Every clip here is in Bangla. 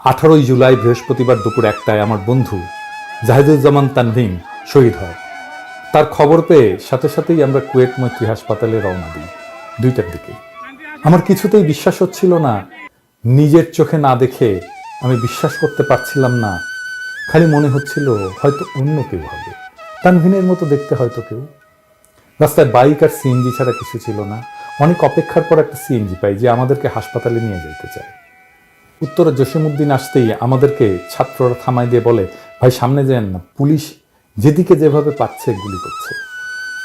18ই জুলাই বৃহস্পতিবার দুপুর 1টায় আমার বন্ধু জাহিদুজ্জামান তানভীন শহীদ হয়। তার খবর পেয়ে সাথে সাথেই আমরা কুয়েট মৈত্রী হাসপাতালে রওনা দিই 2টার দিকে। আমার কিছুতেই বিশ্বাস হচ্ছিল না, নিজের চোখে না দেখে আমি বিশ্বাস করতে পারছিলাম না। খালি মনে হচ্ছিল হয়তো অন্য কেউ হবে, তানভীনের মতো দেখতে হয়তো কেউ। রাস্তায় বাইক আর সিএনজি ছাড়া কিছু ছিল না। অনেক অপেক্ষার পর একটা সিএনজি পাই যে আমাদেরকে হাসপাতালে নিয়ে যেতে চায়। উত্তরে জসিমউদ্দিন আসতেই আমাদেরকে ছাত্ররা থামায় দিয়ে বলে, ভাই সামনে যান না, পুলিশ যেদিকে যেভাবে পাচ্ছে গুলি করছে।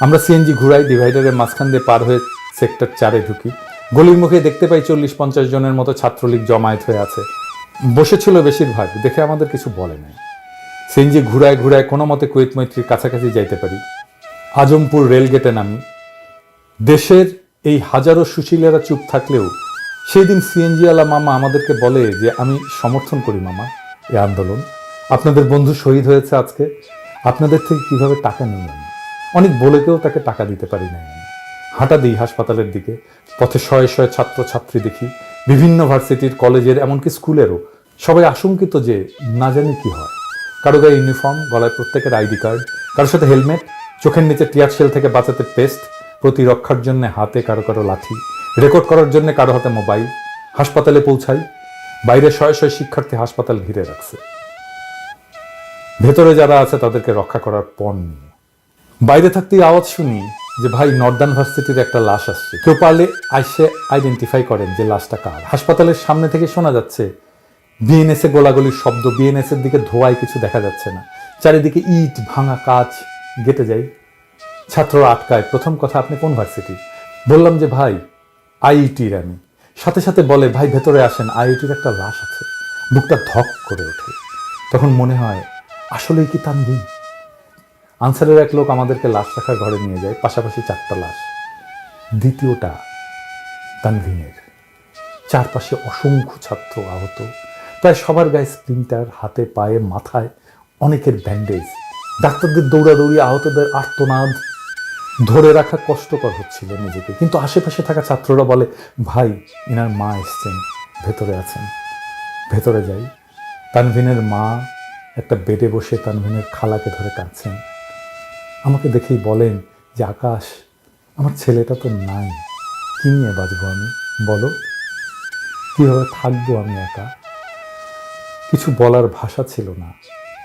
আমরা সিএনজি ঘুরাই, ডিভাইডারের মাঝখান দিয়ে পার হয়ে সেক্টর 4-এ ঢুকি। গলির মুখে দেখতে পাই 40-50 জনের মতো ছাত্রলীগ জমায়েত হয়ে আছে, বসেছিল বেশিরভাগ। দেখে আমাদের কিছু বলে নাই। সিএনজি ঘুরায় ঘুরায় কোনো মতে কুয়েত মৈত্রীর কাছাকাছি যাইতে পারি। আজমপুর রেলগেটে নামি। দেশের এই হাজারো সুশীলেরা চুপ থাকলেও সেই দিন সিএনজিওয়ালা মামা আমাদেরকে বলে যে আমি সমর্থন করি মামা এই আন্দোলন, আপনাদের বন্ধু শহীদ হয়েছে আজকে, আপনাদের থেকে কিভাবে টাকা নিই আমি। অনেক বলেকেও তাকে টাকা দিতে পারি নাই আমি। হাঁটা দিই হাসপাতালের দিকে। পথে শয়ে শয়ে ছাত্রছাত্রী দেখি, বিভিন্ন ভার্সিটির, কলেজের, এমনকি স্কুলেরও। সবাই আশঙ্কিত যে না জানি কি হয়। কারো গায়ে ইউনিফর্ম, গলায় প্রত্যেকের আইডি কার্ড, কারোর সাথে হেলমেট, চোখের নিচে টিয়ার শেল থেকে বাঁচাতে পেস্ট, প্রতিরক্ষার জন্য হাতে কারো কারো লাঠি, রেকর্ড করার জন্য কারো হাতে মোবাইল। হাসপাতালে পৌঁছাই, বাইরে শয়ে শয়ে শিক্ষার্থী হাসপাতাল ঘিরে রাখছে, ভেতরে যারা আছে তাদেরকে রক্ষা করার পণ নিয়ে। বাইরে থাকতেই আওয়াজ শুনি যে ভাই নর্দার্ন ভার্সিটির একটা লাশ আসছে, কেউ পারলে আইসে আইডেন্টিফাই করেন যে লাশটা কার। হাসপাতালের সামনে থেকে শোনা যাচ্ছে বিএনএসএ গোলাগুলির শব্দ, বিএনএসের দিকে ধোঁয়ায় কিছু দেখা যাচ্ছে না। চারিদিকে ইট, ভাঙা কাঁচ। গেটে যাই, ছাত্ররা আটকায়। প্রথম কথা, আপনি কোন ভার্সিটি? বললাম যে ভাই আইইটির আমি। সাথে সাথে বলে, ভাই ভেতরে আসেন, আইইটির একটা লাশ আছে। বুকটা ধক করে ওঠে। তখন মনে হয় আসলেই কি তানভীন? আনসারের এক লোক আমাদেরকে লাশ রাখার ঘরে নিয়ে যায়, পাশাপাশি 4টা লাশ। দ্বিতীয়টা তানভীনের। চারপাশে অসংখ্য ছাত্র আহত, প্রায় সবার গায়ে স্প্লিন্টার, হাতে পায়ে মাথায় অনেকের ব্যান্ডেজ। ডাক্তারদের দৌড়াদৌড়ি, আহতদের আর্তনাদ ধরে রাখা কষ্টকর হচ্ছিল নিজেকে। কিন্তু আশেপাশে থাকা ছাত্ররা বলে, ভাই এনার মা এসছেন, ভেতরে আছেন। ভেতরে যাই, তানভীনের মা একটা বেডে বসে তানভীনের খালাকে ধরে কাঁদছেন। আমাকে দেখেই বলেন যে আকাশ, আমার ছেলেটা তো নাই, কি নিয়ে বাঁচবো আমি, বলো কীভাবে থাকবো আমি একা? কিছু বলার ভাষা ছিল না।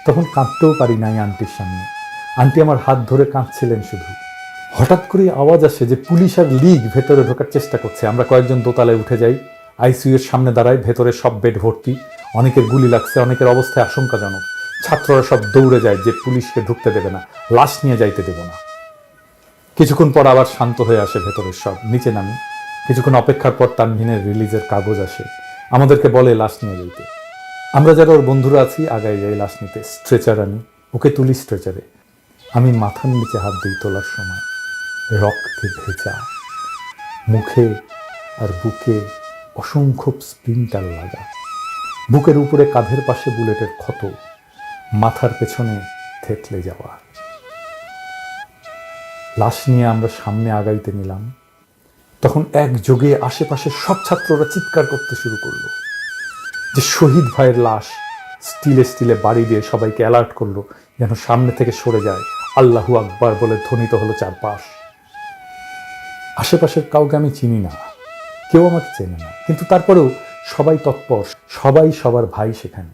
তখন কাঁদতেও পারি নাই আন্টির সামনে। আন্টি আমার হাত ধরে কাঁদছিলেন শুধু। হঠাৎ করে আওয়াজ আসে যে পুলিশ আর লীগ ভেতরে ঢোকার চেষ্টা করছে। আমরা কয়েকজন দোতলায় উঠে যাই, আইসিইউ এর সামনে দাঁড়াই। ভেতরে সব বেড ভর্তি, অনেকের গুলি লাগছে, অনেকের অবস্থায় আশঙ্কাজনক। ছাত্ররা সব দৌড়ে যায় যে পুলিশকে ঢুকতে দেবে না, লাশ নিয়ে যাইতে দেব না। কিছুক্ষণ পর আবার শান্ত হয়ে আসে ভেতরের সব। নিচে নামি। কিছুক্ষণ অপেক্ষার পর তানভীনের রিলিজের কাগজ আসে, আমাদেরকে বলে লাশ নিয়ে যাইতে। আমরা যারা ওর বন্ধুরা আছি আগায় যাই লাশ নিতে। স্ট্রেচার আনি, ওকে তুলি স্ট্রেচারে। আমি মাথার নিচে হাত দিই তোলার সময়, রক্তে ভেজা, মুখে আর বুকে অসংখ্য স্প্লিন্টার লাগা, বুকের উপরে কাঁধের পাশে বুলেটের ক্ষত, মাথার পেছনে থেতলে যাওয়া। লাশ নিয়ে আমরা সামনে আগাইতে নিলাম। তখন একযোগে আশেপাশে সব ছাত্ররা চিৎকার করতে শুরু করলো যে শহীদ ভাইয়ের লাশ। স্টিলে স্টিলে বাড়ি দিয়ে সবাইকে অ্যালার্ট করলো যেন সামনে থেকে সরে যায়। আল্লাহু আকবার বলে ধ্বনিত হলো চারপাশ। আশেপাশের কাউকে আমি চিনি না, কেউ আমাকে চেনে না, কিন্তু তারপরেও সবাই তৎপর, সবাই সবার ভাই সেখানে।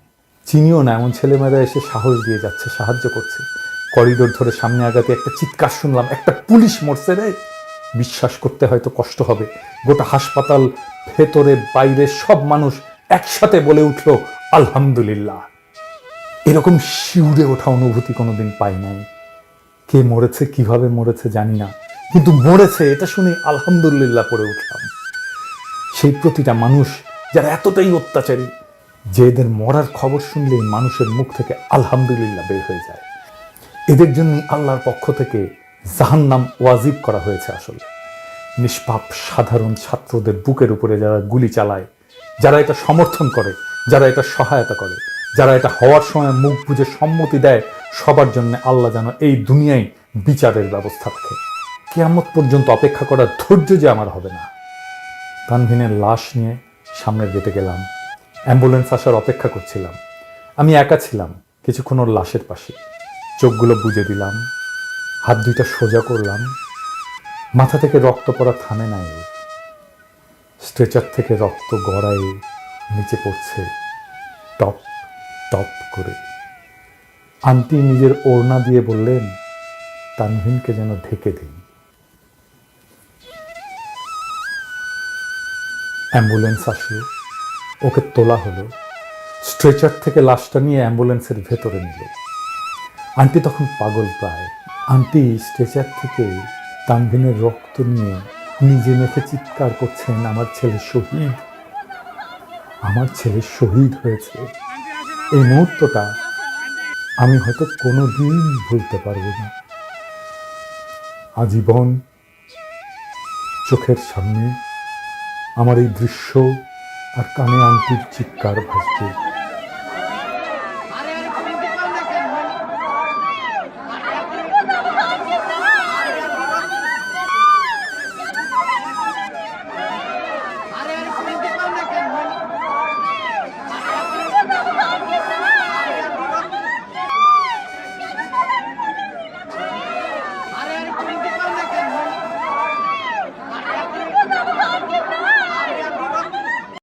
চিনিও না এমন ছেলেমেয়েরা এসে সাহস দিয়ে যাচ্ছে, সাহায্য করছে। করিডোর ধরে সামনে আগাতে একটা চিৎকার শুনলাম, একটা পুলিশ মরছে রে। বিশ্বাস করতে হয়তো কষ্ট হবে, গোটা হাসপাতাল, ভেতরে বাইরে সব মানুষ একসাথে বলে উঠল আলহামদুলিল্লাহ। এরকম শিউরে ওঠা অনুভূতি কোনোদিন পাই নাই। কে মরেছে, কিভাবে মরেছে জানি না, কিন্তু মরেছে এটা শুনে আলহামদুলিল্লাহ পড়ে উঠলাম। সেই প্রতিটা মানুষ যারা এতটাই অত্যাচারী যে এদের মরার খবর শুনলেই মানুষের মুখ থেকে আলহামদুলিল্লাহ বের হয়ে যায়। এদের জন্য আল্লাহর পক্ষ থেকে জাহান্নাম ওয়াজিব করা হয়েছে। আসলে নিষ্পাপ সাধারণ ছাত্রদের বুকের উপরে যারা গুলি চালায়, যারা এটা সমর্থন করে, যারা এটা সহায়তা করে, যারা এটা হওয়ার সময় মুখ বুজে সম্মতি দেয়, সবার জন্য আল্লাহ যেন এই দুনিয়ায় বিচারের ব্যবস্থা রাখে। কিয়ামত পর্যন্ত অপেক্ষা করার ধৈর্য যে আমার হবে না। তানভীনের লাশ নিয়ে সামনের গেটে গেলাম। অ্যাম্বুলেন্স আসার অপেক্ষা করছিলাম। আমি একা ছিলাম কিছুক্ষণ ওর লাশের পাশে। চোখগুলো বুজে দিলাম, হাত দুইটা সোজা করলাম। মাথা থেকে রক্ত পড়া থামে নাই ওর। স্ট্রেচার থেকে রক্ত গড়ায়ে নিচে পড়ছে টপ টপ করে। আন্টি নিজের ওড়না দিয়ে বললেন, তানভীনকে যেন ঢেকে দিন। অ্যাম্বুলেন্স আসলো, ওকে তোলা হলো। স্ট্রেচার থেকে লাশটা নিয়ে অ্যাম্বুলেন্সের ভেতরে নিল। আন্টি তখন পাগল প্রায়। আন্টি স্ট্রেচার থেকে তানভীনের রক্ত নিয়ে নিজে মেখে চিৎকার করছেন, আমার ছেলে শহীদ, আমার ছেলে শহীদ হয়েছে। এই মুহূর্তটা আমি হয়তো কোনোদিন ভুলতে পারবো না। আজীবন চোখের সামনে আমার এই দৃশ্য আর কানে আন্টির চিৎকার ভাসবে।